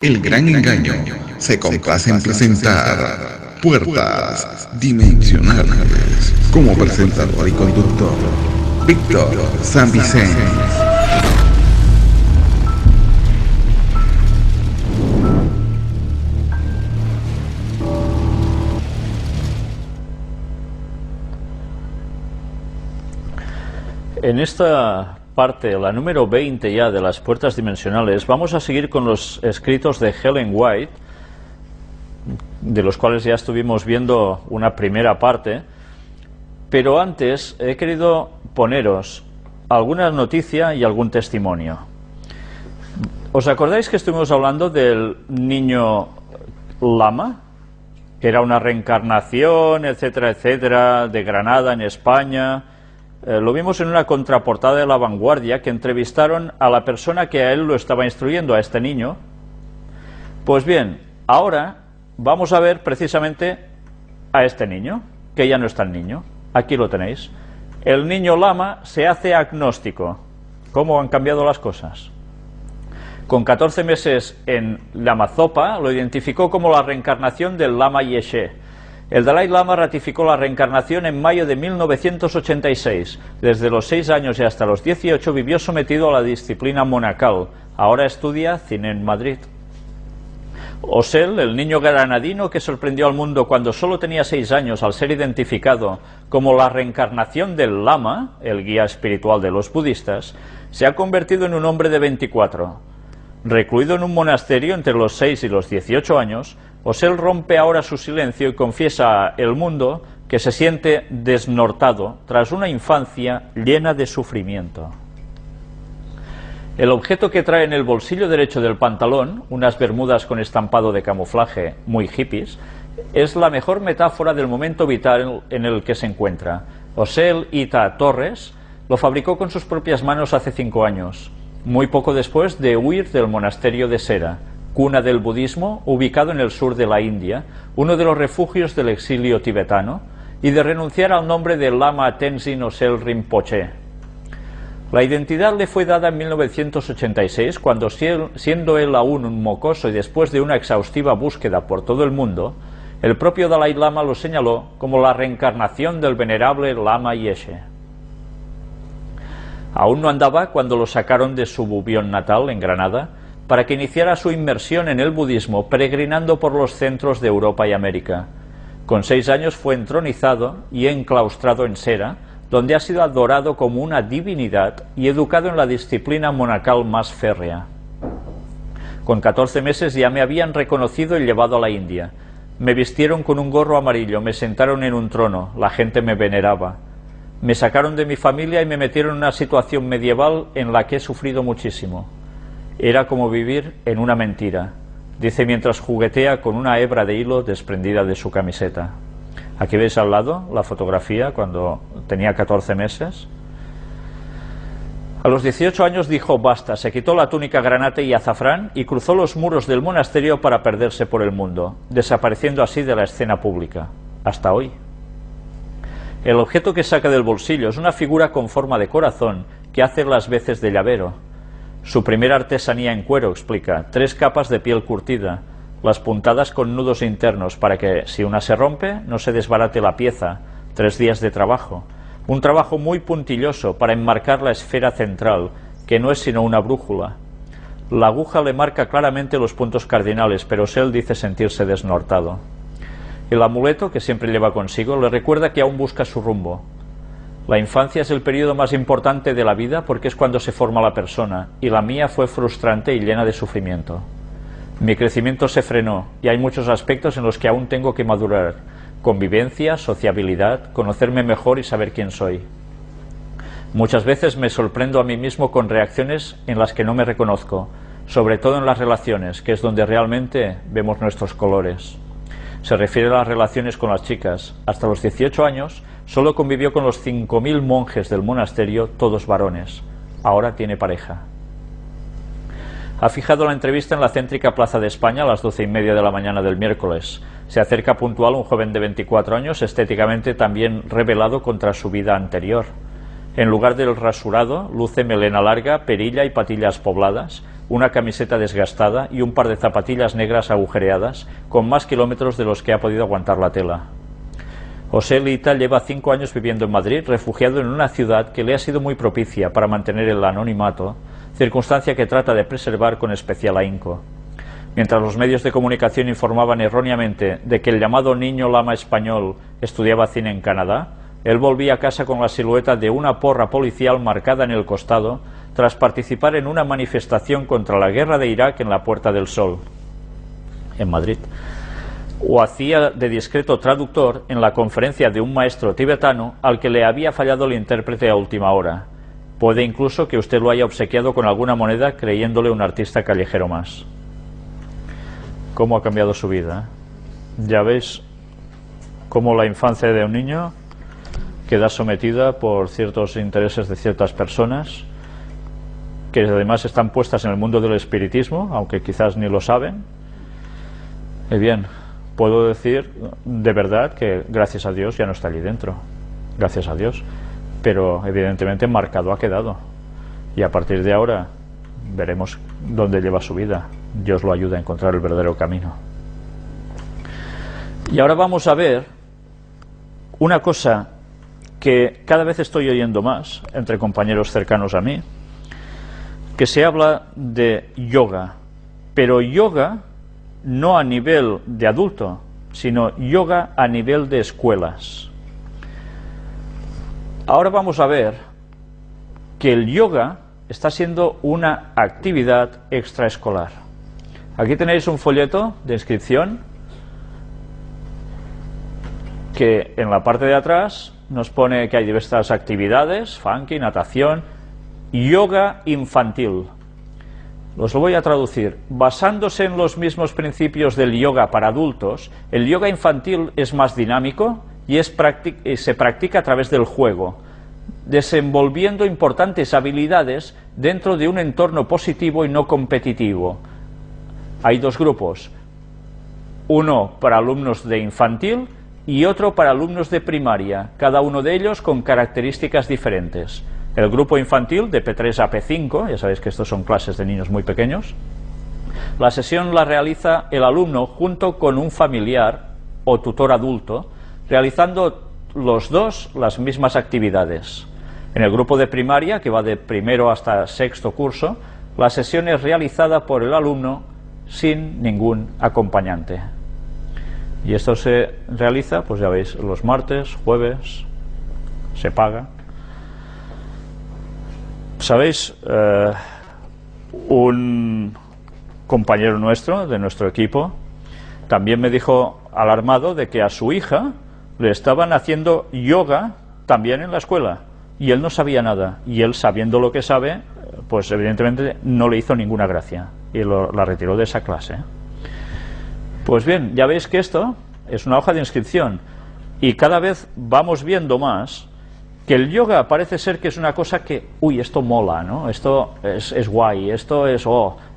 El Gran Engaño se complace en presentar Puertas Dimensionales como presentador y conductor Víctor San Vicente. En esta parte, la número 20 ya de las puertas dimensionales, vamos a seguir con los escritos de Ellen White, de los cuales ya estuvimos viendo una primera parte, pero antes he querido poneros alguna noticia y algún testimonio. ¿Os acordáis que estuvimos hablando del niño lama? Que era una reencarnación, etcétera, etcétera, de Granada, en España. Lo vimos en una contraportada de La Vanguardia, que entrevistaron a la persona que a él lo estaba instruyendo, a este niño. Pues bien, ahora vamos a ver precisamente a este niño, que ya no es tan niño. Aquí lo tenéis. El niño lama se hace agnóstico. ¿Cómo han cambiado las cosas? Con 14 meses en Lama Zopa, lo identificó como la reencarnación del Lama Yeshe. El Dalai Lama ratificó la reencarnación en mayo de 1986. Desde los 6 años y hasta los 18 vivió sometido a la disciplina monacal. Ahora estudia cine en Madrid. Osel, el niño granadino que sorprendió al mundo cuando solo tenía 6 años al ser identificado como la reencarnación del Lama, el guía espiritual de los budistas, se ha convertido en un hombre de 24. Recluido en un monasterio entre los 6 y los 18 años, Osel rompe ahora su silencio y confiesa al mundo que se siente desnortado tras una infancia llena de sufrimiento. El objeto que trae en el bolsillo derecho del pantalón, unas bermudas con estampado de camuflaje muy hippies, es la mejor metáfora del momento vital en el que se encuentra. Osel Ita Torres lo fabricó con sus propias manos hace 5 años, muy poco después de huir del monasterio de Sera, cuna del budismo, ubicado en el sur de la India, uno de los refugios del exilio tibetano, y de renunciar al nombre de Lama Tenzin Osel Rinpoche. La identidad le fue dada en 1986, cuando, siendo él aún un mocoso y después de una exhaustiva búsqueda por todo el mundo, el propio Dalai Lama lo señaló como la reencarnación del venerable Lama Yeshe. Aún no andaba cuando lo sacaron de su Bubión natal, en Granada, para que iniciara su inmersión en el budismo, peregrinando por los centros de Europa y América. Con 6 años fue entronizado y enclaustrado en Sera, donde ha sido adorado como una divinidad y educado en la disciplina monacal más férrea. Con 14 meses ya me habían reconocido y llevado a la India. Me vistieron con un gorro amarillo, me sentaron en un trono, la gente me veneraba. Me sacaron de mi familia y me metieron en una situación medieval en la que he sufrido muchísimo. Era como vivir en una mentira, dice mientras juguetea con una hebra de hilo desprendida de su camiseta. Aquí veis al lado la fotografía cuando tenía 14 meses. A los 18 años dijo basta, se quitó la túnica granate y azafrán y cruzó los muros del monasterio para perderse por el mundo, desapareciendo así de la escena pública, hasta hoy. El objeto que saca del bolsillo es una figura con forma de corazón que hace las veces de llavero. Su primera artesanía en cuero, explica, 3 capas de piel curtida, las puntadas con nudos internos para que, si una se rompe, no se desbarate la pieza, 3 días de trabajo, un trabajo muy puntilloso para enmarcar la esfera central, que no es sino una brújula. La aguja le marca claramente los puntos cardinales, pero Osel dice sentirse desnortado. El amuleto, que siempre lleva consigo, le recuerda que aún busca su rumbo. La infancia es el periodo más importante de la vida porque es cuando se forma la persona, y la mía fue frustrante y llena de sufrimiento. Mi crecimiento se frenó, y hay muchos aspectos en los que aún tengo que madurar: convivencia, sociabilidad, conocerme mejor y saber quién soy. Muchas veces me sorprendo a mí mismo con reacciones en las que no me reconozco, sobre todo en las relaciones, que es donde realmente vemos nuestros colores. Se refiere a las relaciones con las chicas. Hasta los 18 años solo convivió con los 5000 monjes del monasterio, todos varones. Ahora tiene pareja. Ha fijado la entrevista en la céntrica Plaza de España a las 12:30 de la mañana del miércoles. Se acerca puntual un joven de 24 años, estéticamente también rebelado contra su vida anterior. En lugar del rasurado, luce melena larga, perilla y patillas pobladas, una camiseta desgastada y un par de zapatillas negras agujereadas, con más kilómetros de los que ha podido aguantar la tela. José Lita lleva 5 años viviendo en Madrid, refugiado en una ciudad que le ha sido muy propicia para mantener el anonimato, circunstancia que trata de preservar con especial ahínco. Mientras los medios de comunicación informaban erróneamente de que el llamado niño lama español estudiaba cine en Canadá, él volvía a casa con la silueta de una porra policial marcada en el costado, tras participar en una manifestación contra la guerra de Irak en la Puerta del Sol, en Madrid. O hacía de discreto traductor en la conferencia de un maestro tibetano al que le había fallado el intérprete a última hora. Puede incluso que usted lo haya obsequiado con alguna moneda creyéndole un artista callejero más. ¿Cómo ha cambiado su vida? Ya veis cómo la infancia de un niño queda sometida por ciertos intereses de ciertas personas que además están puestas en el mundo del espiritismo, aunque quizás ni lo saben. Y bien, puedo decir de verdad que gracias a Dios ya no está allí dentro, gracias a Dios, pero evidentemente marcado ha quedado, y a partir de ahora veremos dónde lleva su vida. Dios lo ayuda a encontrar el verdadero camino. Y ahora vamos a ver una cosa que cada vez estoy oyendo más entre compañeros cercanos a mí, que se habla de yoga, pero yoga no a nivel de adulto, sino yoga a nivel de escuelas. Ahora vamos a ver que el yoga está siendo una actividad extraescolar. Aquí tenéis un folleto de inscripción que en la parte de atrás nos pone que hay diversas actividades: funky, natación, yoga infantil. Os lo voy a traducir. Basándose en los mismos principios del yoga para adultos, el yoga infantil es más dinámico y se practica a través del juego, desenvolviendo importantes habilidades dentro de un entorno positivo y no competitivo. Hay dos grupos, uno para alumnos de infantil y otro para alumnos de primaria, cada uno de ellos con características diferentes. El grupo infantil de P3 a P5, ya sabéis que estos son clases de niños muy pequeños, la sesión la realiza el alumno junto con un familiar o tutor adulto, realizando los dos las mismas actividades. En el grupo de primaria, que va de primero hasta sexto curso, la sesión es realizada por el alumno sin ningún acompañante. Y esto se realiza, pues ya veis, los martes, jueves, se paga. ¿Sabéis? Un compañero nuestro, de nuestro equipo, también me dijo alarmado de que a su hija le estaban haciendo yoga también en la escuela, y él no sabía nada, y él, sabiendo lo que sabe, pues evidentemente no le hizo ninguna gracia, y la retiró de esa clase. Pues bien, ya veis que esto es una hoja de inscripción, y cada vez vamos viendo más que el yoga parece ser que es una cosa que, uy, esto mola, ¿no? Esto es guay, esto es,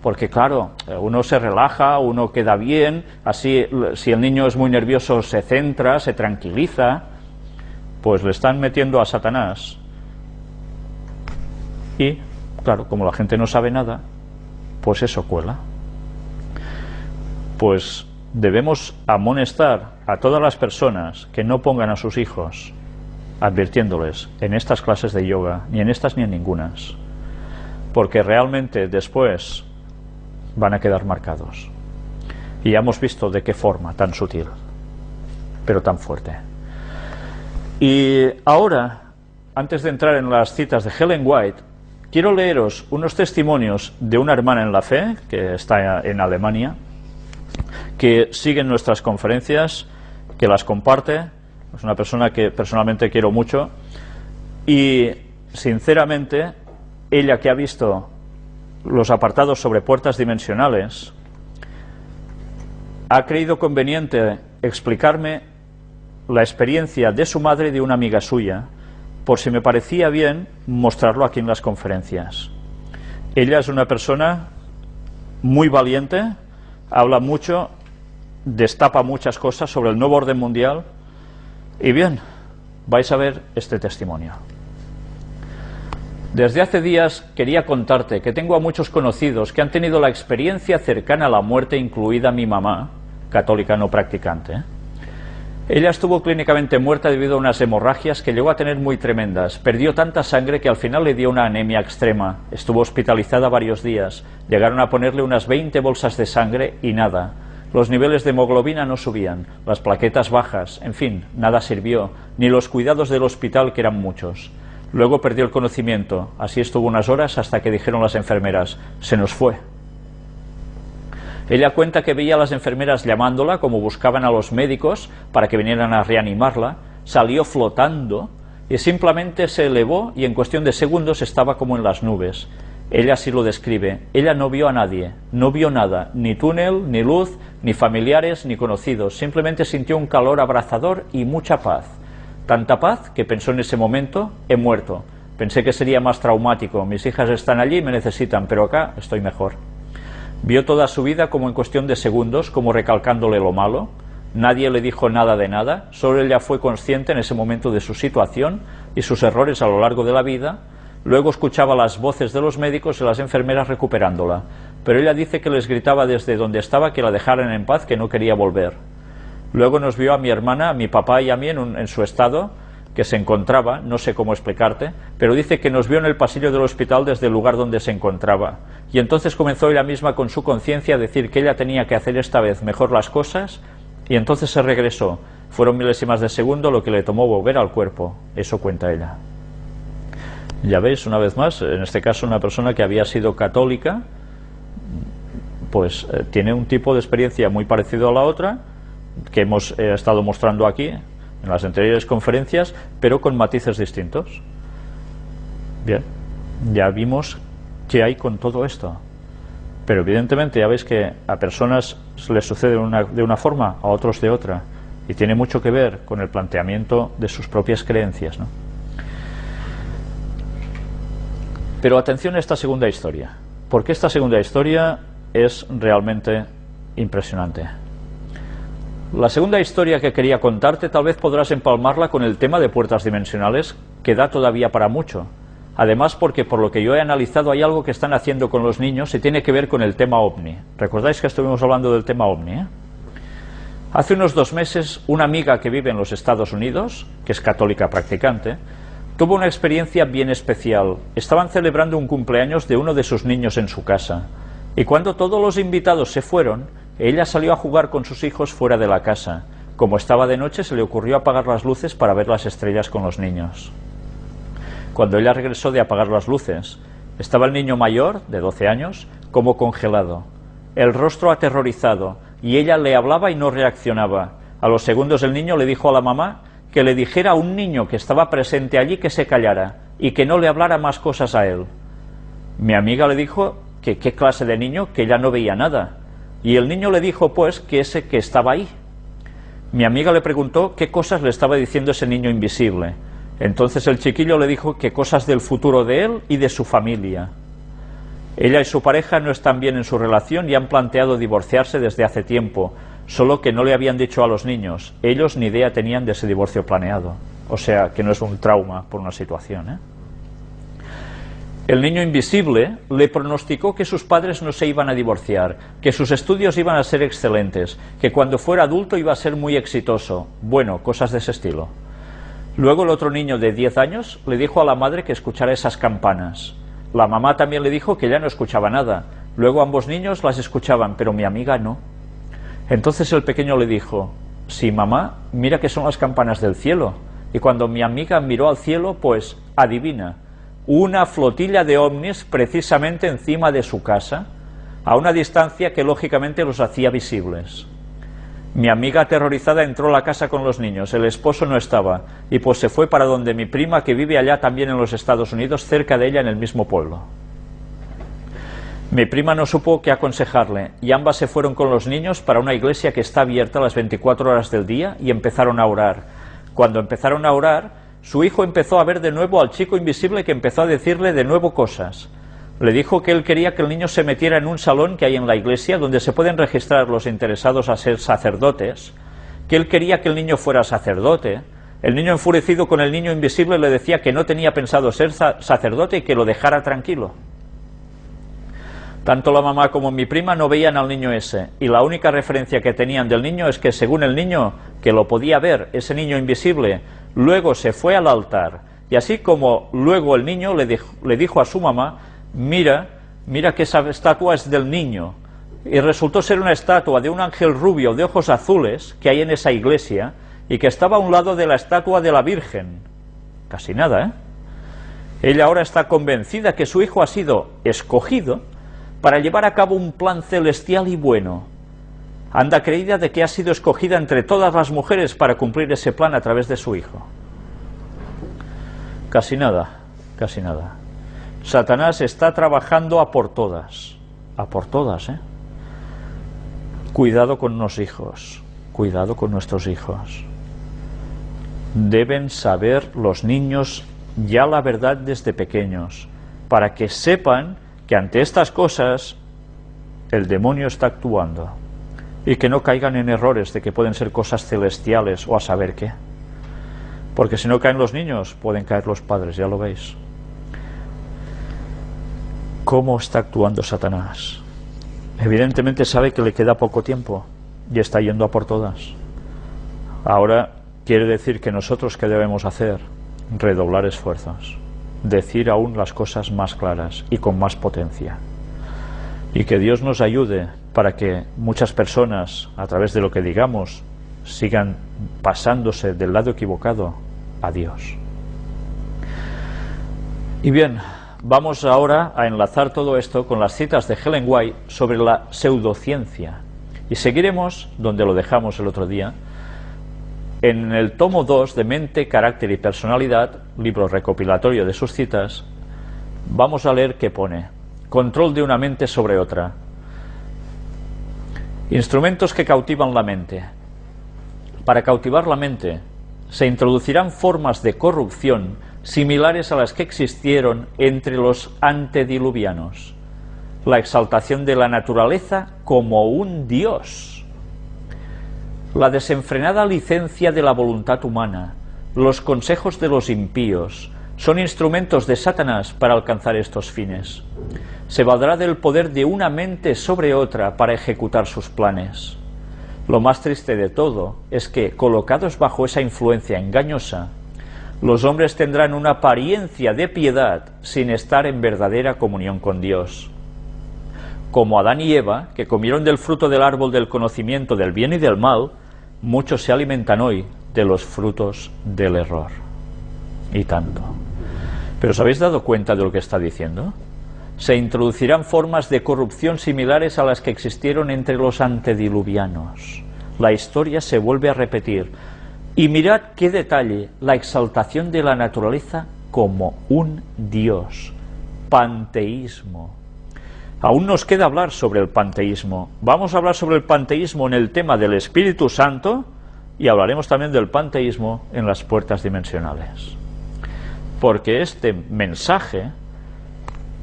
porque claro, uno se relaja, uno queda bien, así si el niño es muy nervioso se centra, se tranquiliza. Pues le están metiendo a Satanás. Y, claro, como la gente no sabe nada, pues eso cuela. Pues debemos amonestar a todas las personas que no pongan a sus hijos, advirtiéndoles en estas clases de yoga, ni en estas ni en ningunas, porque realmente después van a quedar marcados. Y ya hemos visto de qué forma tan sutil, pero tan fuerte. Y ahora, antes de entrar en las citas de Ellen White, quiero leeros unos testimonios de una hermana en la fe, que está en Alemania, que sigue nuestras conferencias, que las comparte. Es una persona que personalmente quiero mucho, y sinceramente ella, que ha visto los apartados sobre puertas dimensionales, ha creído conveniente explicarme la experiencia de su madre y de una amiga suya, por si me parecía bien mostrarlo aquí en las conferencias. Ella es una persona muy valiente, habla mucho, destapa muchas cosas sobre el nuevo orden mundial. Y bien, vais a ver este testimonio. Desde hace días quería contarte que tengo a muchos conocidos que han tenido la experiencia cercana a la muerte, incluida mi mamá, católica no practicante. Ella estuvo clínicamente muerta debido a unas hemorragias que llegó a tener muy tremendas. Perdió tanta sangre que al final le dio una anemia extrema. Estuvo hospitalizada varios días. Llegaron a ponerle unas 20 bolsas de sangre y nada. Los niveles de hemoglobina no subían, las plaquetas bajas, en fin, nada sirvió, ni los cuidados del hospital, que eran muchos. Luego perdió el conocimiento. Así estuvo unas horas hasta que dijeron las enfermeras: se nos fue. Ella cuenta que veía a las enfermeras llamándola, como buscaban a los médicos para que vinieran a reanimarla. Salió flotando y simplemente se elevó y en cuestión de segundos estaba como en las nubes. Ella así lo describe. Ella no vio a nadie, no vio nada, ni túnel, ni luz, ni familiares, ni conocidos. Simplemente sintió un calor abrazador y mucha paz. Tanta paz que pensó en ese momento: he muerto. Pensé que sería más traumático. Mis hijas están allí y me necesitan, pero acá estoy mejor. Vio toda su vida como en cuestión de segundos, como recalcándole lo malo. Nadie le dijo nada de nada, solo ella fue consciente en ese momento de su situación y sus errores a lo largo de la vida. Luego escuchaba las voces de los médicos y las enfermeras recuperándola, pero ella dice que les gritaba desde donde estaba que la dejaran en paz, que no quería volver. Luego nos vio a mi hermana, a mi papá y a mí en su estado que se encontraba, no sé cómo explicarte, pero dice que nos vio en el pasillo del hospital desde el lugar donde se encontraba. Y entonces comenzó ella misma con su conciencia a decir que ella tenía que hacer esta vez mejor las cosas, y entonces se regresó. Fueron milésimas de segundo lo que le tomó volver al cuerpo. Eso cuenta ella. Ya veis, una vez más, en este caso una persona que había sido católica, pues tiene un tipo de experiencia muy parecido a la otra, que hemos estado mostrando aquí en las anteriores conferencias, pero con matices distintos. Bien, ya vimos qué hay con todo esto, pero evidentemente ya veis que a personas les sucede de una forma, a otros de otra, y tiene mucho que ver con el planteamiento de sus propias creencias, ¿no? Pero atención a esta segunda historia, porque esta segunda historia es realmente impresionante. La segunda historia que quería contarte tal vez podrás empalmarla con el tema de puertas dimensionales, que da todavía para mucho. Además, porque por lo que yo he analizado hay algo que están haciendo con los niños y tiene que ver con el tema OVNI. ¿Recordáis que estuvimos hablando del tema OVNI? Hace unos 2 meses, una amiga que vive en los Estados Unidos, que es católica practicante, tuvo una experiencia bien especial. Estaban celebrando un cumpleaños de uno de sus niños en su casa, y cuando todos los invitados se fueron, ella salió a jugar con sus hijos fuera de la casa. Como estaba de noche, se le ocurrió apagar las luces para ver las estrellas con los niños. Cuando ella regresó de apagar las luces, estaba el niño mayor, de 12 años, como congelado, el rostro aterrorizado, y ella le hablaba y no reaccionaba. A los segundos el niño le dijo a la mamá que le dijera a un niño que estaba presente allí que se callara y que no le hablara más cosas a él. Mi amiga le dijo que qué clase de niño, que ella no veía nada. Y el niño le dijo pues que ese que estaba ahí. Mi amiga le preguntó qué cosas le estaba diciendo ese niño invisible. Entonces el chiquillo le dijo que cosas del futuro de él y de su familia. Ella y su pareja no están bien en su relación y han planteado divorciarse desde hace tiempo, solo que no le habían dicho a los niños. Ellos ni idea tenían de ese divorcio planeado. O sea, que no es un trauma por una situación, ¿eh? El niño invisible le pronosticó que sus padres no se iban a divorciar, que sus estudios iban a ser excelentes, que cuando fuera adulto iba a ser muy exitoso. Bueno, cosas de ese estilo. Luego el otro niño de 10 años le dijo a la madre que escuchara esas campanas. La mamá también le dijo que ya no escuchaba nada. Luego ambos niños las escuchaban, pero mi amiga no. Entonces el pequeño le dijo: sí, mamá, mira que son las campanas del cielo. Y cuando mi amiga miró al cielo, pues, adivina, una flotilla de ovnis precisamente encima de su casa, a una distancia que lógicamente los hacía visibles. Mi amiga aterrorizada entró a la casa con los niños, el esposo no estaba, y pues se fue para donde mi prima, que vive allá también en los Estados Unidos, cerca de ella en el mismo pueblo. Mi prima no supo qué aconsejarle, y ambas se fueron con los niños para una iglesia que está abierta las 24 horas del día y empezaron a orar. Cuando empezaron a orar, su hijo empezó a ver de nuevo al chico invisible, que empezó a decirle de nuevo cosas. Le dijo que él quería que el niño se metiera en un salón que hay en la iglesia donde se pueden registrar los interesados a ser sacerdotes, que él quería que el niño fuera sacerdote, El niño, enfurecido con el niño invisible, le decía que no tenía pensado ser sacerdote y que lo dejara tranquilo. Tanto la mamá como mi prima no veían al niño ese, y la única referencia que tenían del niño es que, según el niño, que lo podía ver, ese niño invisible, luego se fue al altar, y así como luego el niño le dijo a su mamá: mira que esa estatua es del niño, y resultó ser una estatua de un ángel rubio de ojos azules que hay en esa iglesia, y que estaba a un lado de la estatua de la Virgen. Casi nada, ¿eh? Ella ahora está convencida que su hijo ha sido escogido para llevar a cabo un plan celestial y bueno. Anda creída de que ha sido escogida entre todas las mujeres para cumplir ese plan a través de su hijo. Casi nada, casi nada. Satanás está trabajando a por todas, ¿eh? Cuidado con los hijos, cuidado con nuestros hijos. Deben saber los niños ya la verdad desde pequeños, para que sepan que ante estas cosas el demonio está actuando, y que no caigan en errores de que pueden ser cosas celestiales o a saber qué. Porque si no caen los niños, pueden caer los padres, ya lo veis. ¿Cómo está actuando Satanás? Evidentemente sabe que le queda poco tiempo y está yendo a por todas. Ahora quiere decir que nosotros, ¿qué debemos hacer? Redoblar esfuerzos, decir aún las cosas más claras y con más potencia, y que Dios nos ayude para que muchas personas, a través de lo que digamos, sigan pasándose del lado equivocado a Dios. Y bien, vamos ahora a enlazar todo esto con las citas de Ellen White sobre la pseudociencia, y seguiremos donde lo dejamos el otro día, en el tomo 2 de Mente, Carácter y Personalidad, libro recopilatorio de sus citas. Vamos a leer qué pone: control de una mente sobre otra. Instrumentos que cautivan la mente. Para cautivar la mente se introducirán formas de corrupción similares a las que existieron entre los antediluvianos. La exaltación de la naturaleza como un dios, la desenfrenada licencia de la voluntad humana, los consejos de los impíos, son instrumentos de Satanás para alcanzar estos fines. Se valdrá del poder de una mente sobre otra para ejecutar sus planes. Lo más triste de todo es que, colocados bajo esa influencia engañosa, los hombres tendrán una apariencia de piedad sin estar en verdadera comunión con Dios. Como Adán y Eva, que comieron del fruto del árbol del conocimiento del bien y del mal, muchos se alimentan hoy de los frutos del error. Y tanto. ¿Pero os habéis dado cuenta de lo que está diciendo? Se introducirán formas de corrupción similares a las que existieron entre los antediluvianos. La historia se vuelve a repetir. Y mirad qué detalle: la exaltación de la naturaleza como un dios. Panteísmo. Aún nos queda hablar sobre el panteísmo. Vamos a hablar sobre el panteísmo en el tema del Espíritu Santo, y hablaremos también del panteísmo en las puertas dimensionales. Porque este mensaje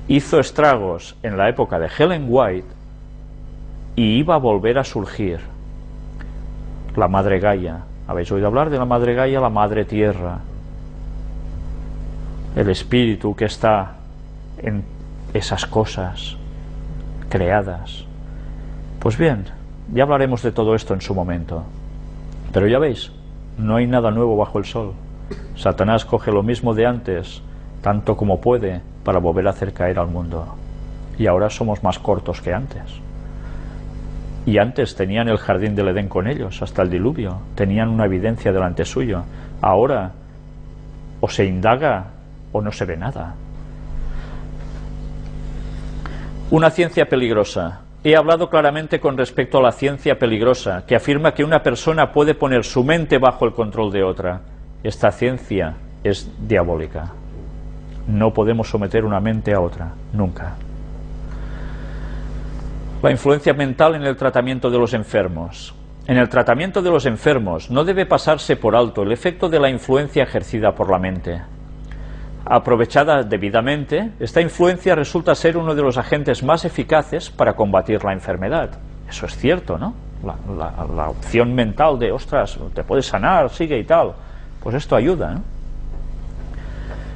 hizo estragos en la época de Ellen White y iba a volver a surgir. La Madre Gaia. ¿Habéis oído hablar de la Madre Gaia? La Madre Tierra. El espíritu que está en esas cosas creadas. Pues bien, ya hablaremos de todo esto en su momento. Pero ya veis, no hay nada nuevo bajo el sol. Satanás coge lo mismo de antes, tanto como puede, para volver a hacer caer al mundo. Y ahora somos más cortos que antes. Y antes tenían el jardín del Edén con ellos, hasta el diluvio. Tenían una evidencia delante suyo. Ahora, o se indaga o no se ve nada. Una ciencia peligrosa. He hablado claramente con respecto a la ciencia peligrosa, que afirma que una persona puede poner su mente bajo el control de otra. Esta ciencia es diabólica. No podemos someter una mente a otra, nunca. La influencia mental en el tratamiento de los enfermos. En el tratamiento de los enfermos no debe pasarse por alto el efecto de la influencia ejercida por la mente. Aprovechada debidamente, esta influencia resulta ser uno de los agentes más eficaces para combatir la enfermedad. Eso es cierto, ¿no? La opción mental de, ostras, te puedes sanar, sigue y tal. Pues esto ayuda, ¿eh?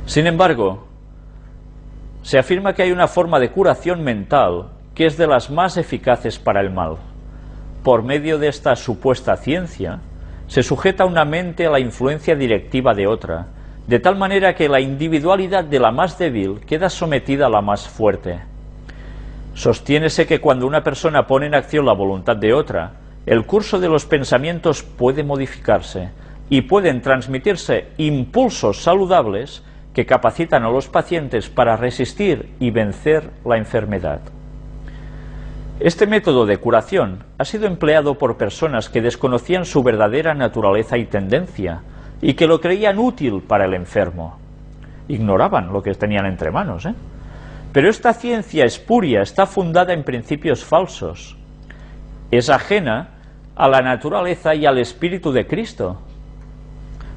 Sin embargo, se afirma que hay una forma de curación mental que es de las más eficaces para el mal. Por medio de esta supuesta ciencia, se sujeta una mente a la influencia directiva de otra, de tal manera que la individualidad de la más débil queda sometida a la más fuerte. Sostiénese que cuando una persona pone en acción la voluntad de otra, el curso de los pensamientos puede modificarse y pueden transmitirse impulsos saludables que capacitan a los pacientes para resistir y vencer la enfermedad. Este método de curación ha sido empleado por personas que desconocían su verdadera naturaleza y tendencia y que lo creían útil para el enfermo. Ignoraban lo que tenían entre manos, ¿eh? Pero esta ciencia espuria está fundada en principios falsos. Es ajena a la naturaleza y al Espíritu de Cristo.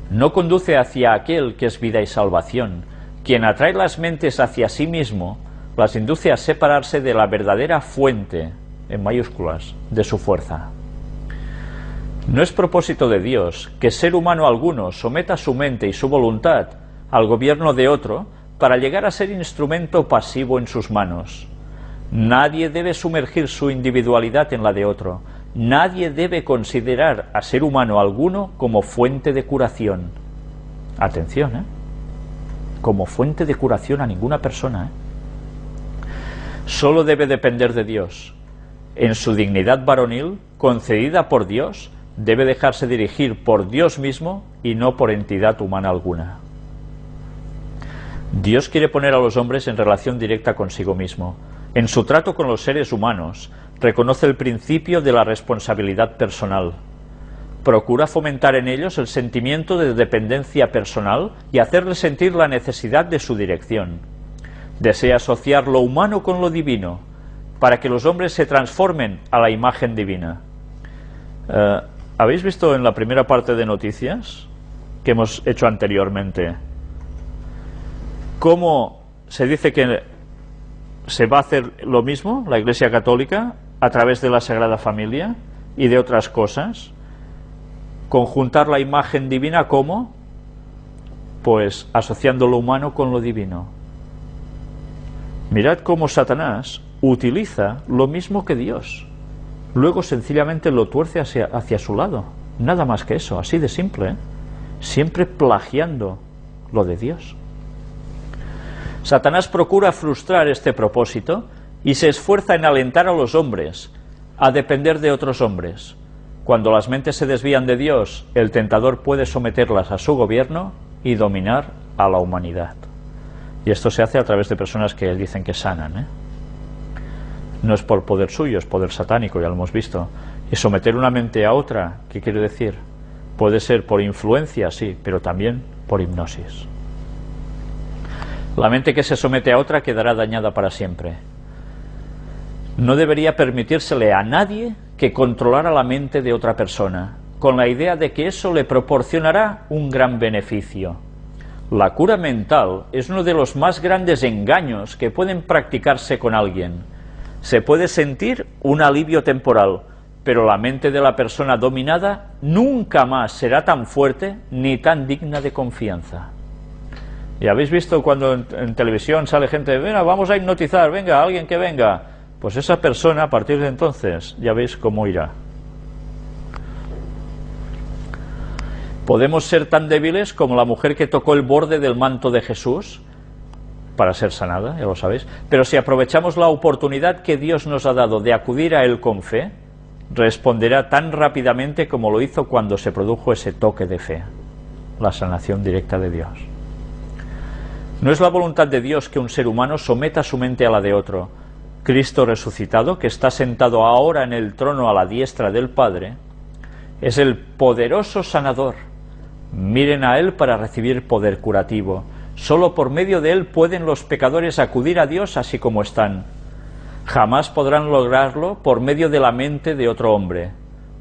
No conduce hacia aquel que es vida y salvación, quien atrae las mentes hacia sí mismo, las induce a separarse de la verdadera fuente, en mayúsculas, de su fuerza. No es propósito de Dios que ser humano alguno someta su mente y su voluntad al gobierno de otro para llegar a ser instrumento pasivo en sus manos. Nadie debe sumergir su individualidad en la de otro. Nadie debe considerar a ser humano alguno como fuente de curación. Atención, ¿eh? Como fuente de curación a ninguna persona, ¿eh? Solo debe depender de Dios. En su dignidad varonil, concedida por Dios, debe dejarse dirigir por Dios mismo y no por entidad humana alguna. Dios quiere poner a los hombres en relación directa consigo mismo. En su trato con los seres humanos, reconoce el principio de la responsabilidad personal. Procura fomentar en ellos el sentimiento de dependencia personal y hacerles sentir la necesidad de su dirección. Desea asociar lo humano con lo divino, para que los hombres se transformen a la imagen divina. ¿Habéis visto en la primera parte de noticias que hemos hecho anteriormente cómo se dice que se va a hacer lo mismo la Iglesia Católica a través de la Sagrada Familia y de otras cosas? Conjuntar la imagen divina, ¿cómo? Pues asociando lo humano con lo divino. Mirad cómo Satanás utiliza lo mismo que Dios. Luego sencillamente lo tuerce hacia su lado. Nada más que eso, así de simple, ¿eh? Siempre plagiando lo de Dios. Satanás procura frustrar este propósito y se esfuerza en alentar a los hombres a depender de otros hombres. Cuando las mentes se desvían de Dios, el tentador puede someterlas a su gobierno y dominar a la humanidad. Y esto se hace a través de personas que dicen que sanan, ¿eh? No es por poder suyo, es poder satánico, ya lo hemos visto. Y someter una mente a otra, ¿qué quiere decir? Puede ser por influencia, sí, pero también por hipnosis. La mente que se somete a otra quedará dañada para siempre. No debería permitírsele a nadie que controlara la mente de otra persona, con la idea de que eso le proporcionará un gran beneficio. La cura mental es uno de los más grandes engaños que pueden practicarse con alguien. Se puede sentir un alivio temporal, pero la mente de la persona dominada nunca más será tan fuerte ni tan digna de confianza. ¿Y habéis visto cuando en televisión sale gente, venga, vamos a hipnotizar, venga, alguien que venga? Pues esa persona, a partir de entonces, ya veis cómo irá. Podemos ser tan débiles como la mujer que tocó el borde del manto de Jesús para ser sanada, ya lo sabéis. Pero si aprovechamos la oportunidad que Dios nos ha dado de acudir a Él con fe, responderá tan rápidamente como lo hizo cuando se produjo ese toque de fe, la sanación directa de Dios. No es la voluntad de Dios que un ser humano someta su mente a la de otro. Cristo resucitado, que está sentado ahora en el trono a la diestra del Padre, es el poderoso sanador. Miren a Él para recibir poder curativo. Solo por medio de Él pueden los pecadores acudir a Dios así como están. Jamás podrán lograrlo por medio de la mente de otro hombre.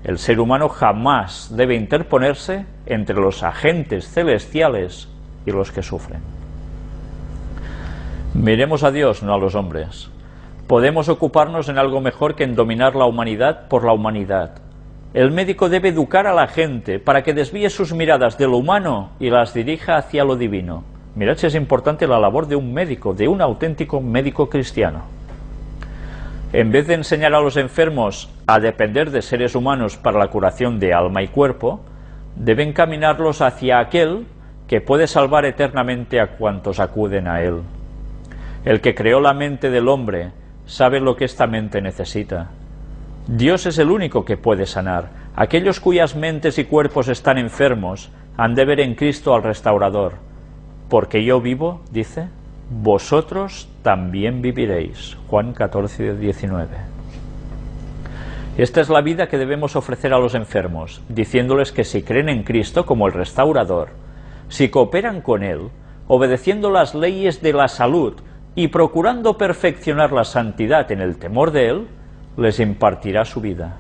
El ser humano jamás debe interponerse entre los agentes celestiales y los que sufren. Miremos a Dios, no a los hombres. Podemos ocuparnos en algo mejor que en dominar la humanidad por la humanidad. el médico debe educar a la gente para que desvíe sus miradas de lo humano y las dirija hacia lo divino. Mirad si es importante la labor de un médico, de un auténtico médico cristiano. En vez de enseñar a los enfermos a depender de seres humanos para la curación de alma y cuerpo, deben caminarlos hacia aquel que puede salvar eternamente a cuantos acuden a él. El que creó la mente del hombre sabe lo que esta mente necesita. Dios es el único que puede sanar. Aquellos cuyas mentes y cuerpos están enfermos han de ver en Cristo al restaurador. Porque yo vivo, dice, vosotros también viviréis. Juan 14, 19. Esta es la vida que debemos ofrecer a los enfermos, diciéndoles que si creen en Cristo como el restaurador, si cooperan con Él, obedeciendo las leyes de la salud y procurando perfeccionar la santidad en el temor de Él, les impartirá su vida.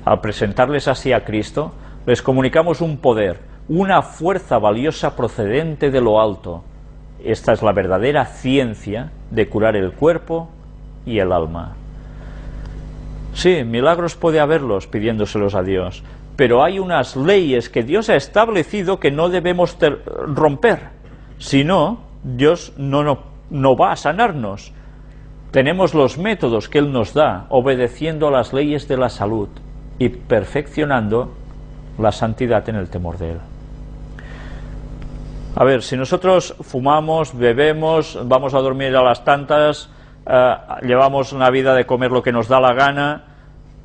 Al presentarles así a Cristo, les comunicamos un poder, una fuerza valiosa procedente de lo alto. Esta es la verdadera ciencia de curar el cuerpo y el alma. Sí, milagros puede haberlos pidiéndoselos a Dios, pero hay unas leyes que Dios ha establecido que no debemos romper. Si no, Dios no va a sanarnos. Tenemos los métodos que Él nos da, obedeciendo a las leyes de la salud y perfeccionando la santidad en el temor de Él. A ver, si nosotros fumamos, bebemos, vamos a dormir a las tantas, llevamos una vida de comer lo que nos da la gana,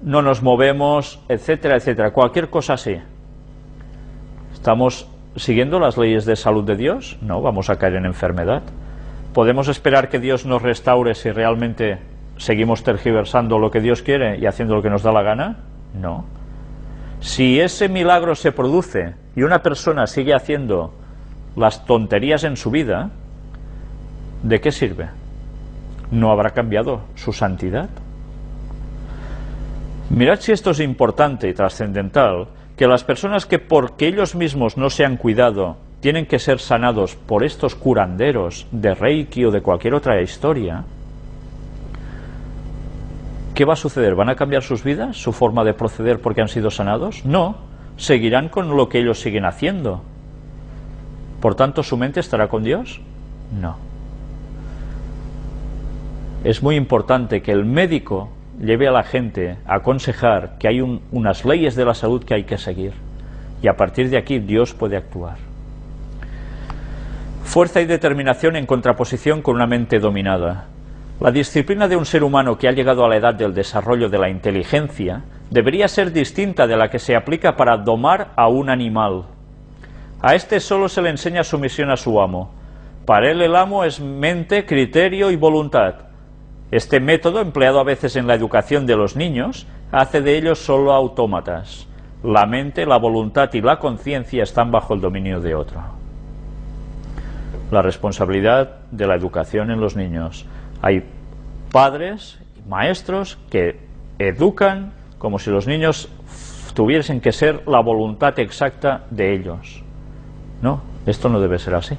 no nos movemos, etcétera, etcétera, cualquier cosa así, ¿estamos siguiendo las leyes de salud de Dios? No, vamos a caer en enfermedad. ¿Podemos esperar que Dios nos restaure si realmente seguimos tergiversando lo que Dios quiere y haciendo lo que nos da la gana? No. Si ese milagro se produce y una persona sigue haciendo las tonterías en su vida, ¿de qué sirve? ¿No habrá cambiado su santidad? Mirad si esto es importante y trascendental, que las personas que porque ellos mismos no se han cuidado tienen que ser sanados por estos curanderos de Reiki o de cualquier otra historia, ¿qué va a suceder? ¿Van a cambiar sus vidas, su forma de proceder porque han sido sanados? No, seguirán con lo que ellos siguen haciendo. Por tanto, ¿su mente estará con Dios? No. Es muy importante que el médico lleve a la gente a aconsejar que hay unas leyes de la salud que hay que seguir, y a partir de aquí Dios puede actuar. Fuerza y determinación en contraposición con una mente dominada. La disciplina de un ser humano que ha llegado a la edad del desarrollo de la inteligencia debería ser distinta de la que se aplica para domar a un animal. A este solo se le enseña sumisión a su amo. Para él el amo es mente, criterio y voluntad. Este método, empleado a veces en la educación de los niños, hace de ellos solo autómatas. La mente, la voluntad y la conciencia están bajo el dominio de otro. La responsabilidad de la educación en los niños. Hay padres y maestros que educan como si los niños tuviesen que ser la voluntad exacta de ellos. No, esto no debe ser así.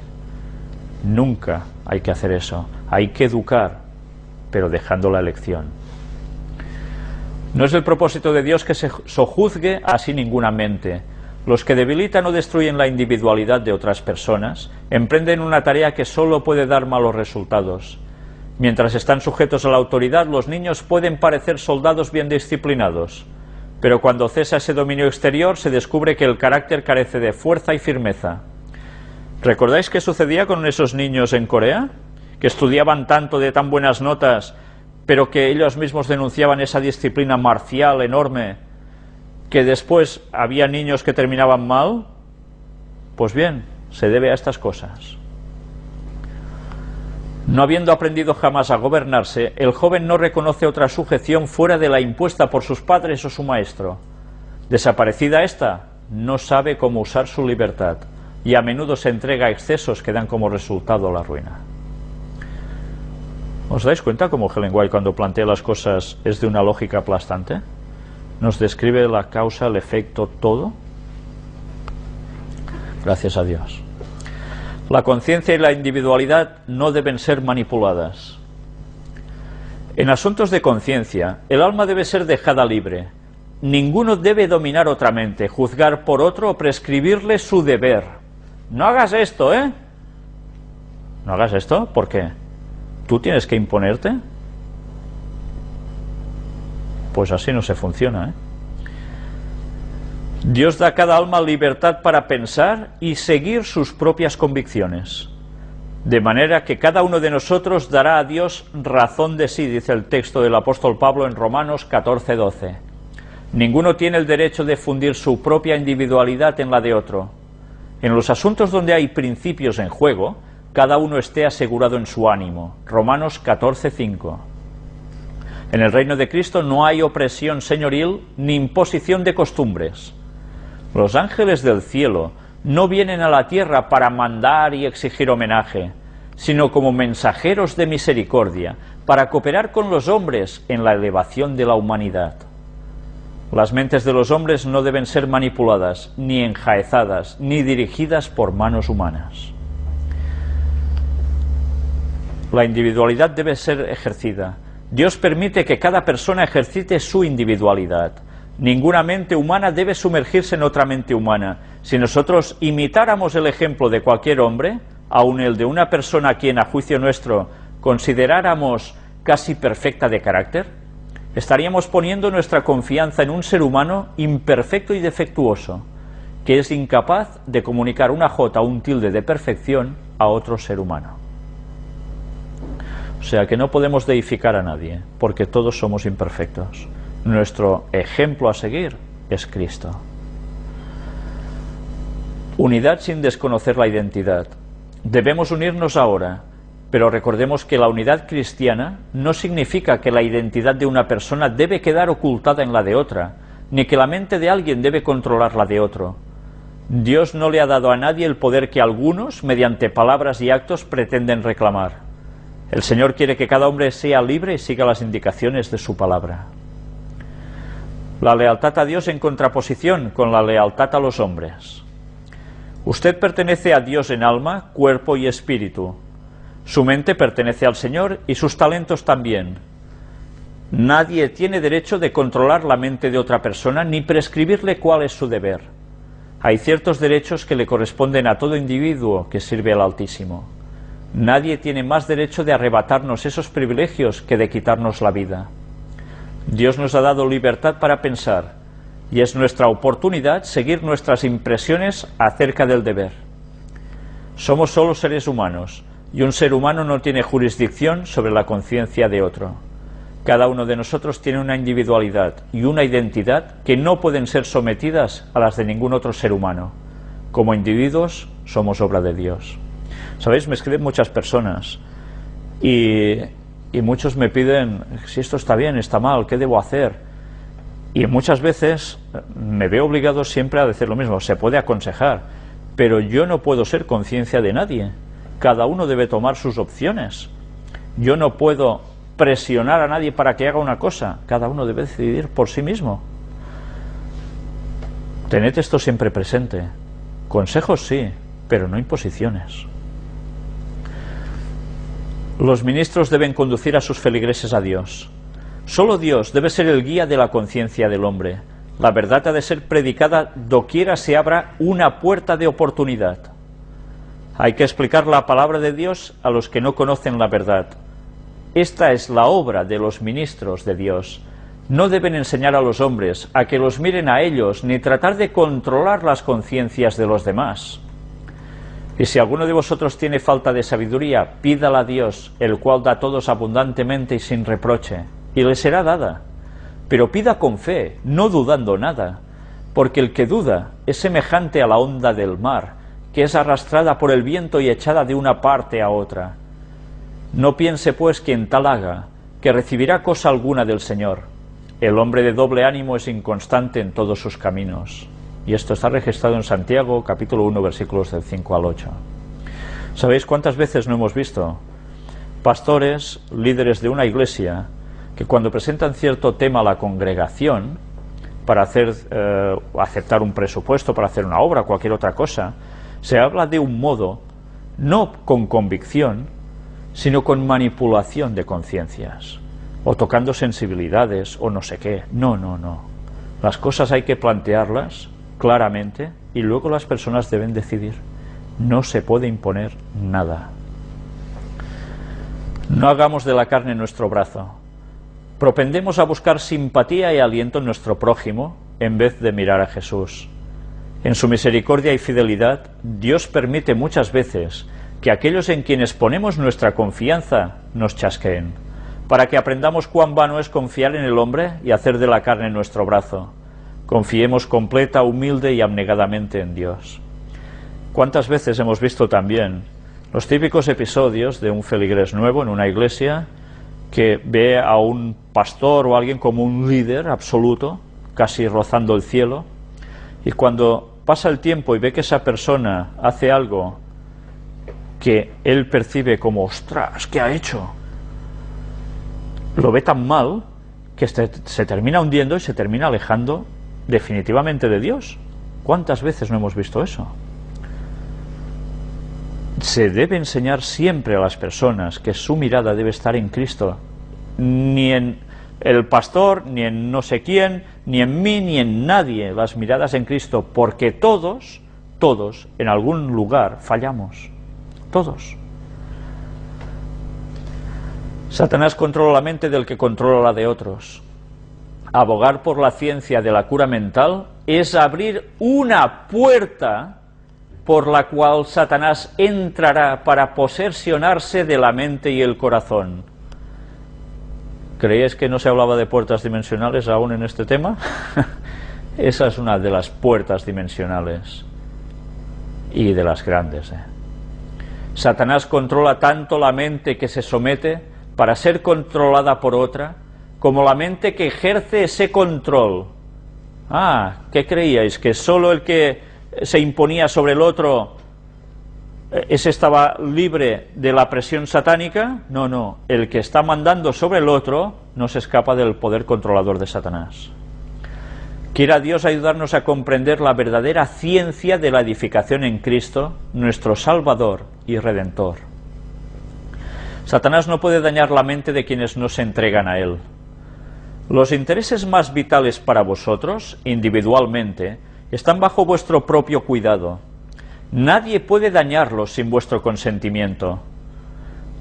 Nunca hay que hacer eso. Hay que educar, pero dejando la elección. No es el propósito de Dios que se sojuzgue así ninguna mente. Los que debilitan o destruyen la individualidad de otras personas emprenden una tarea que solo puede dar malos resultados. Mientras están sujetos a la autoridad, los niños pueden parecer soldados bien disciplinados, pero cuando cesa ese dominio exterior se descubre que el carácter carece de fuerza y firmeza. ¿Recordáis qué sucedía con esos niños en Corea? Que estudiaban tanto, de tan buenas notas, pero que ellos mismos denunciaban esa disciplina marcial enorme, que después había niños que terminaban mal. Pues bien, se debe a estas cosas. No habiendo aprendido jamás a gobernarse, el joven no reconoce otra sujeción fuera de la impuesta por sus padres o su maestro. Desaparecida esta, no sabe cómo usar su libertad, y a menudo se entrega a excesos que dan como resultado la ruina. ¿Os dais cuenta cómo Helen White, cuando plantea las cosas, es de una lógica aplastante? Nos describe la causa, el efecto, todo. Gracias a Dios. La conciencia y la individualidad no deben ser manipuladas. En asuntos de conciencia, el alma debe ser dejada libre. ninguno debe dominar otra mente, juzgar por otro o prescribirle su deber. No hagas esto, ¿eh? No hagas esto, ¿por qué? ¿Tú tienes que imponerte? Pues así no se funciona, ¿eh? Dios da a cada alma libertad para pensar y seguir sus propias convicciones, de manera que cada uno de nosotros dará a Dios razón de sí, dice el texto del apóstol Pablo en Romanos 14:12. Ninguno tiene el derecho de fundir su propia individualidad en la de otro. En los asuntos donde hay principios en juego, cada uno esté asegurado en su ánimo. Romanos 14:5. En el reino de Cristo no hay opresión señoril ni imposición de costumbres. Los ángeles del cielo no vienen a la tierra para mandar y exigir homenaje, sino como mensajeros de misericordia, para cooperar con los hombres en la elevación de la humanidad. Las mentes de los hombres no deben ser manipuladas, ni enjaezadas, ni dirigidas por manos humanas. La individualidad debe ser ejercida. Dios permite que cada persona ejercite su individualidad. Ninguna mente humana debe sumergirse en otra mente humana. Si nosotros imitáramos el ejemplo de cualquier hombre, aun el de una persona a quien a juicio nuestro consideráramos casi perfecta de carácter, estaríamos poniendo nuestra confianza en un ser humano imperfecto y defectuoso, que es incapaz de comunicar una jota o un tilde de perfección a otro ser humano. O sea que no podemos deificar a nadie, porque todos somos imperfectos. Nuestro ejemplo a seguir es Cristo. Unidad sin desconocer la identidad. Debemos unirnos ahora, pero recordemos que la unidad cristiana no significa que la identidad de una persona debe quedar ocultada en la de otra, ni que la mente de alguien debe controlar la de otro. Dios no le ha dado a nadie el poder que algunos, mediante palabras y actos, pretenden reclamar. El Señor quiere que cada hombre sea libre y siga las indicaciones de su palabra. La lealtad a Dios en contraposición con la lealtad a los hombres. Usted pertenece a Dios en alma, cuerpo y espíritu. Su mente pertenece al Señor y sus talentos también. Nadie tiene derecho de controlar la mente de otra persona ni prescribirle cuál es su deber. Hay ciertos derechos que le corresponden a todo individuo que sirve al Altísimo. Nadie tiene más derecho de arrebatarnos esos privilegios que de quitarnos la vida. Dios nos ha dado libertad para pensar, y es nuestra oportunidad seguir nuestras impresiones acerca del deber. Somos solo seres humanos, y un ser humano no tiene jurisdicción sobre la conciencia de otro. Cada uno de nosotros tiene una individualidad y una identidad que no pueden ser sometidas a las de ningún otro ser humano. Como individuos, somos obra de Dios. ¿Sabéis? Me escriben muchas personas y muchos me piden si esto está bien, está mal, ¿qué debo hacer? Y muchas veces me veo obligado siempre a decir lo mismo, se puede aconsejar, pero yo no puedo ser conciencia de nadie. Cada uno debe tomar sus opciones. Yo no puedo presionar a nadie para que haga una cosa, cada uno debe decidir por sí mismo. Tened esto siempre presente. Consejos sí, pero no imposiciones. Los ministros deben conducir a sus feligreses a Dios. Solo Dios debe ser el guía de la conciencia del hombre. La verdad ha de ser predicada doquiera se abra una puerta de oportunidad. Hay que explicar la palabra de Dios a los que no conocen la verdad. Esta es la obra de los ministros de Dios. No deben enseñar a los hombres a que los miren a ellos, ni tratar de controlar las conciencias de los demás. Y si alguno de vosotros tiene falta de sabiduría, pídala a Dios, el cual da a todos abundantemente y sin reproche, y le será dada. Pero pida con fe, no dudando nada, porque el que duda es semejante a la onda del mar, que es arrastrada por el viento y echada de una parte a otra. No piense pues quien tal haga, que recibirá cosa alguna del Señor. El hombre de doble ánimo es inconstante en todos sus caminos. Y esto está registrado en Santiago, capítulo 1, versículos del 5 al 8. ¿Sabéis cuántas veces no hemos visto pastores, líderes de una iglesia, que cuando presentan cierto tema a la congregación, para aceptar un presupuesto, para hacer una obra, cualquier otra cosa, se habla de un modo, no con convicción, sino con manipulación de conciencias, o tocando sensibilidades, o no sé qué? No. Las cosas hay que plantearlas claramente y luego las personas deben decidir. No se puede imponer nada. No hagamos de la carne nuestro brazo. Propendemos a buscar simpatía y aliento en nuestro prójimo en vez de mirar a Jesús. En su misericordia y fidelidad, Dios permite muchas veces que aquellos en quienes ponemos nuestra confianza nos chasqueen, para que aprendamos cuán vano es confiar en el hombre y hacer de la carne nuestro brazo. Confiemos completa, humilde y abnegadamente en Dios. ¿Cuántas veces hemos visto también los típicos episodios de un feligrés nuevo en una iglesia que ve a un pastor o alguien como un líder absoluto, casi rozando el cielo, y cuando pasa el tiempo y ve que esa persona hace algo que él percibe como ¡ostras! ¿Qué ha hecho? Lo ve tan mal que se termina hundiendo y se termina alejando definitivamente de Dios. ¿Cuántas veces no hemos visto eso? Se debe enseñar siempre a las personas que su mirada debe estar en Cristo, ni en el pastor, ni en no sé quién, ni en mí, ni en nadie, las miradas en Cristo, porque todos en algún lugar fallamos, todos. Satanás controla la mente del que controla la de otros. Abogar por la ciencia de la cura mental es abrir una puerta por la cual Satanás entrará para posesionarse de la mente y el corazón. ¿Creéis que no se hablaba de puertas dimensionales aún en este tema? Esa es una de las puertas dimensionales y de las grandes. Satanás controla tanto la mente que se somete para ser controlada por otra, como la mente que ejerce ese control. ¿Qué creíais? ¿Que solo el que se imponía sobre el otro, ese estaba libre de la presión satánica? No, el que está mandando sobre el otro no se escapa del poder controlador de Satanás. Quiera Dios ayudarnos a comprender la verdadera ciencia de la edificación en Cristo, nuestro Salvador y Redentor. Satanás no puede dañar la mente de quienes no se entregan a él. Los intereses más vitales para vosotros, individualmente, están bajo vuestro propio cuidado. Nadie puede dañarlos sin vuestro consentimiento.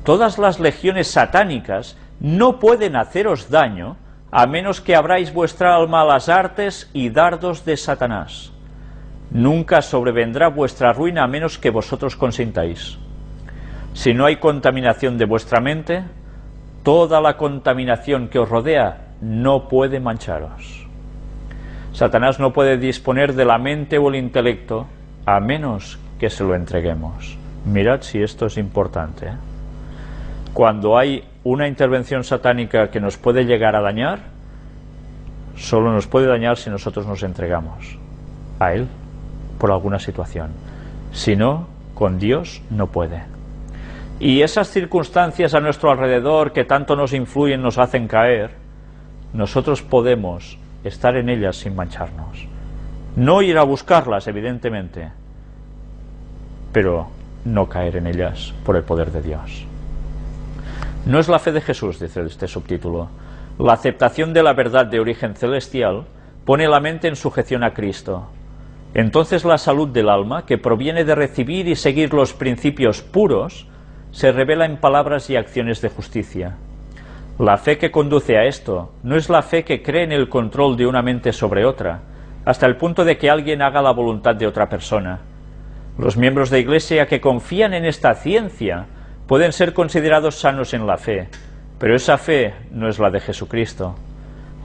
Todas las legiones satánicas no pueden haceros daño a menos que abráis vuestra alma a las artes y dardos de Satanás. Nunca sobrevendrá vuestra ruina a menos que vosotros consintáis. Si no hay contaminación de vuestra mente, toda la contaminación que os rodea no puede mancharos. Satanás no puede disponer de la mente o el intelecto a menos que se lo entreguemos. Mirad si esto es importante. Cuando hay una intervención satánica que nos puede llegar a dañar, solo nos puede dañar si nosotros nos entregamos a él por alguna situación. Si no, con Dios no puede. Y esas circunstancias a nuestro alrededor que tanto nos influyen, nos hacen caer, nosotros podemos estar en ellas sin mancharnos. No ir a buscarlas, evidentemente, pero no caer en ellas por el poder de Dios. No es la fe de Jesús, dice este subtítulo. La aceptación de la verdad de origen celestial pone la mente en sujeción a Cristo. Entonces la salud del alma, que proviene de recibir y seguir los principios puros, se revela en palabras y acciones de justicia. La fe que conduce a esto no es la fe que cree en el control de una mente sobre otra, hasta el punto de que alguien haga la voluntad de otra persona. Los miembros de Iglesia que confían en esta ciencia pueden ser considerados sanos en la fe, pero esa fe no es la de Jesucristo.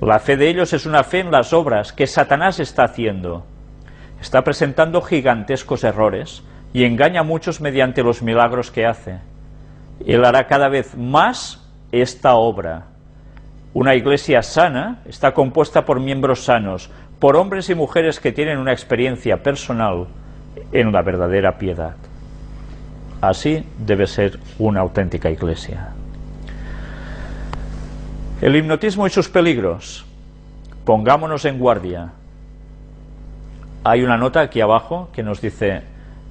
La fe de ellos es una fe en las obras que Satanás está haciendo. Está presentando gigantescos errores y engaña a muchos mediante los milagros que hace. Él hará cada vez más esta obra. Una iglesia sana está compuesta por miembros sanos, por hombres y mujeres que tienen una experiencia personal en la verdadera piedad. Así debe ser una auténtica iglesia. El hipnotismo y sus peligros. Pongámonos en guardia. Hay una nota aquí abajo que nos dice: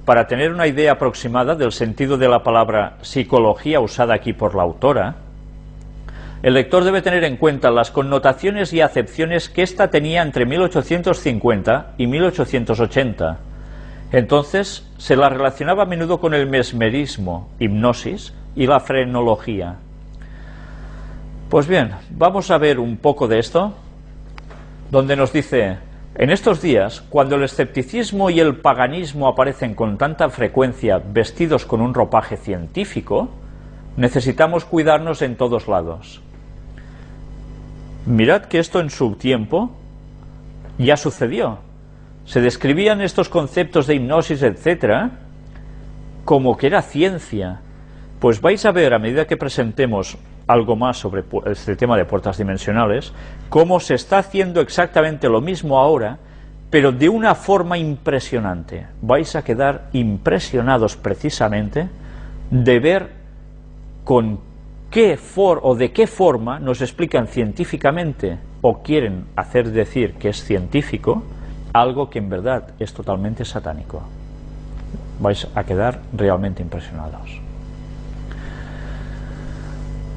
para tener una idea aproximada del sentido de la palabra psicología usada aquí por la autora, El lector debe tener en cuenta las connotaciones y acepciones que ésta tenía entre 1850 y 1880. Entonces se la relacionaba a menudo con el mesmerismo, hipnosis y la frenología. Pues bien, vamos a ver un poco de esto, donde nos dice: en estos días, cuando el escepticismo y el paganismo aparecen con tanta frecuencia vestidos con un ropaje científico, necesitamos cuidarnos en todos lados. Mirad que esto en su tiempo ya sucedió. Se describían estos conceptos de hipnosis, etcétera, como que era ciencia. Pues vais a ver, a medida que presentemos algo más sobre este tema de puertas dimensionales, cómo se está haciendo exactamente lo mismo ahora, pero de una forma impresionante. Vais a quedar impresionados precisamente de ver con de qué forma nos explican científicamente o quieren hacer decir que es científico algo que en verdad es totalmente satánico. Vais a quedar realmente impresionados.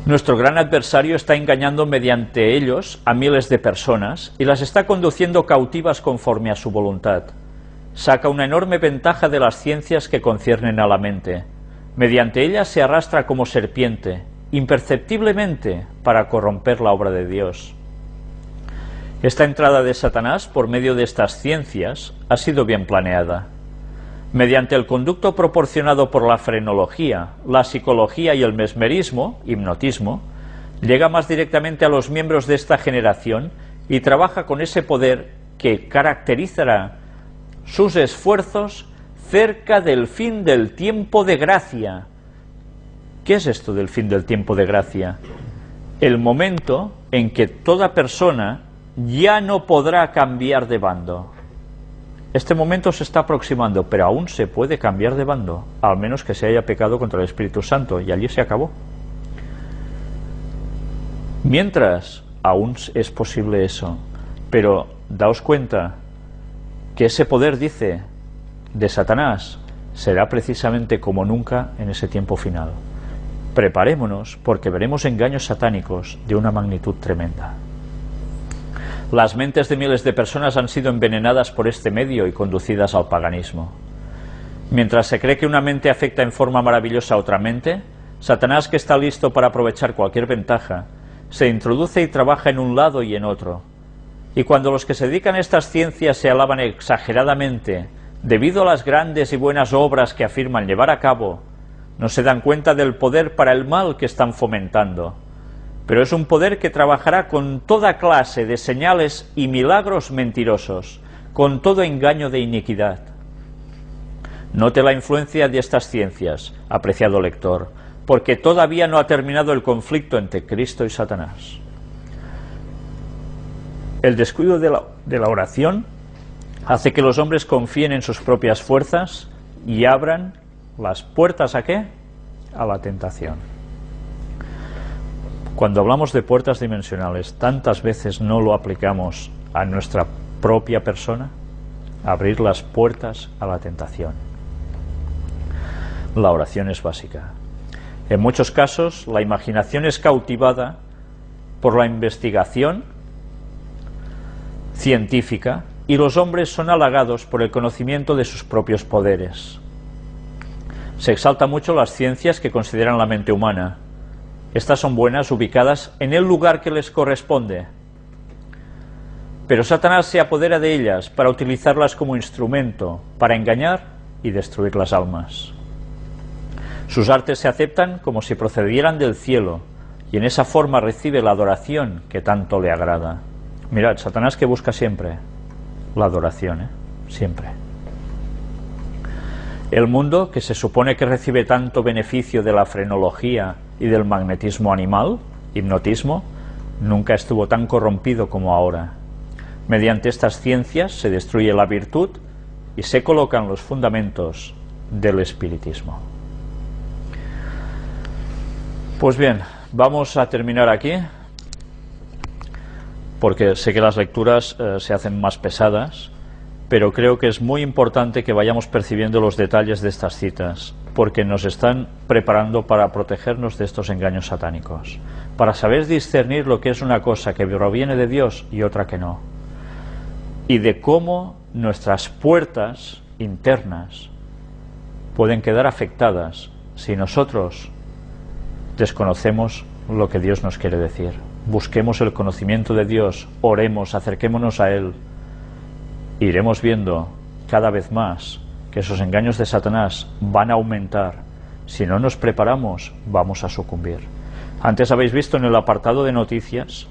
Nuestro gran adversario está engañando mediante ellos a miles de personas y las está conduciendo cautivas conforme a su voluntad. Saca una enorme ventaja de las ciencias que conciernen a la mente. Mediante ellas se arrastra como serpiente, imperceptiblemente, para corromper la obra de Dios. Esta entrada de Satanás por medio de estas ciencias ha sido bien planeada. Mediante el conducto proporcionado por la frenología, la psicología y el mesmerismo, hipnotismo, llega más directamente a los miembros de esta generación y trabaja con ese poder que caracterizará sus esfuerzos cerca del fin del tiempo de gracia. ¿Qué es esto del fin del tiempo de gracia? El momento en que toda persona ya no podrá cambiar de bando. Este momento se está aproximando, pero aún se puede cambiar de bando, al menos que se haya pecado contra el Espíritu Santo, y allí se acabó. Mientras, aún es posible eso, pero daos cuenta que ese poder, dice, de Satanás, será precisamente como nunca en ese tiempo final. Preparémonos, porque veremos engaños satánicos de una magnitud tremenda. Las mentes de miles de personas han sido envenenadas por este medio y conducidas al paganismo. Mientras se cree que una mente afecta en forma maravillosa a otra mente, Satanás, que está listo para aprovechar cualquier ventaja, se introduce y trabaja en un lado y en otro. Y cuando los que se dedican a estas ciencias se alaban exageradamente debido a las grandes y buenas obras que afirman llevar a cabo, no se dan cuenta del poder para el mal que están fomentando. Pero es un poder que trabajará con toda clase de señales y milagros mentirosos, con todo engaño de iniquidad. Note la influencia de estas ciencias, apreciado lector, porque todavía no ha terminado el conflicto entre Cristo y Satanás. El descuido de la oración hace que los hombres confíen en sus propias fuerzas y abran las puertas ¿a qué? A la tentación. Cuando hablamos de puertas dimensionales, tantas veces no lo aplicamos a nuestra propia persona, abrir las puertas a la tentación. La oración es básica. En muchos casos, la imaginación es cautivada por la investigación científica y los hombres son halagados por el conocimiento de sus propios poderes. Se exalta mucho las ciencias que consideran la mente humana. Estas son buenas ubicadas en el lugar que les corresponde. Pero Satanás se apodera de ellas para utilizarlas como instrumento para engañar y destruir las almas. Sus artes se aceptan como si procedieran del cielo y en esa forma recibe la adoración que tanto le agrada. Mirad, Satanás que busca siempre la adoración, siempre. El mundo, que se supone que recibe tanto beneficio de la frenología y del magnetismo animal, hipnotismo, nunca estuvo tan corrompido como ahora. Mediante estas ciencias se destruye la virtud y se colocan los fundamentos del espiritismo. Pues bien, vamos a terminar aquí, porque sé que las lecturas se hacen más pesadas pero creo que es muy importante que vayamos percibiendo los detalles de estas citas, porque nos están preparando para protegernos de estos engaños satánicos, para saber discernir lo que es una cosa que proviene de Dios y otra que no, y de cómo nuestras puertas internas pueden quedar afectadas si nosotros desconocemos lo que Dios nos quiere decir. Busquemos el conocimiento de Dios, oremos, acerquémonos a Él. Iremos viendo cada vez más que esos engaños de Satanás van a aumentar. Si no nos preparamos, vamos a sucumbir. Antes habéis visto en el apartado de noticias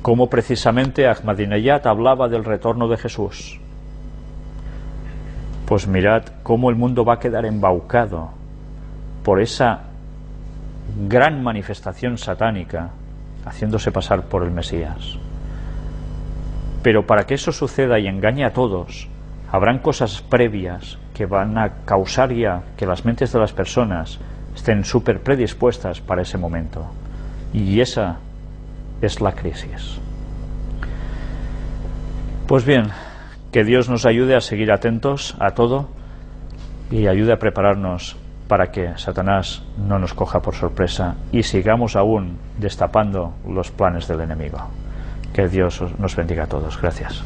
cómo precisamente Ahmadinejad hablaba del retorno de Jesús. Pues mirad cómo el mundo va a quedar embaucado por esa gran manifestación satánica haciéndose pasar por el Mesías. Pero para que eso suceda y engañe a todos, habrán cosas previas que van a causar ya que las mentes de las personas estén súper predispuestas para ese momento. Y esa es la crisis. Pues bien, que Dios nos ayude a seguir atentos a todo y ayude a prepararnos para que Satanás no nos coja por sorpresa y sigamos aún destapando los planes del enemigo. Que Dios nos bendiga a todos. Gracias.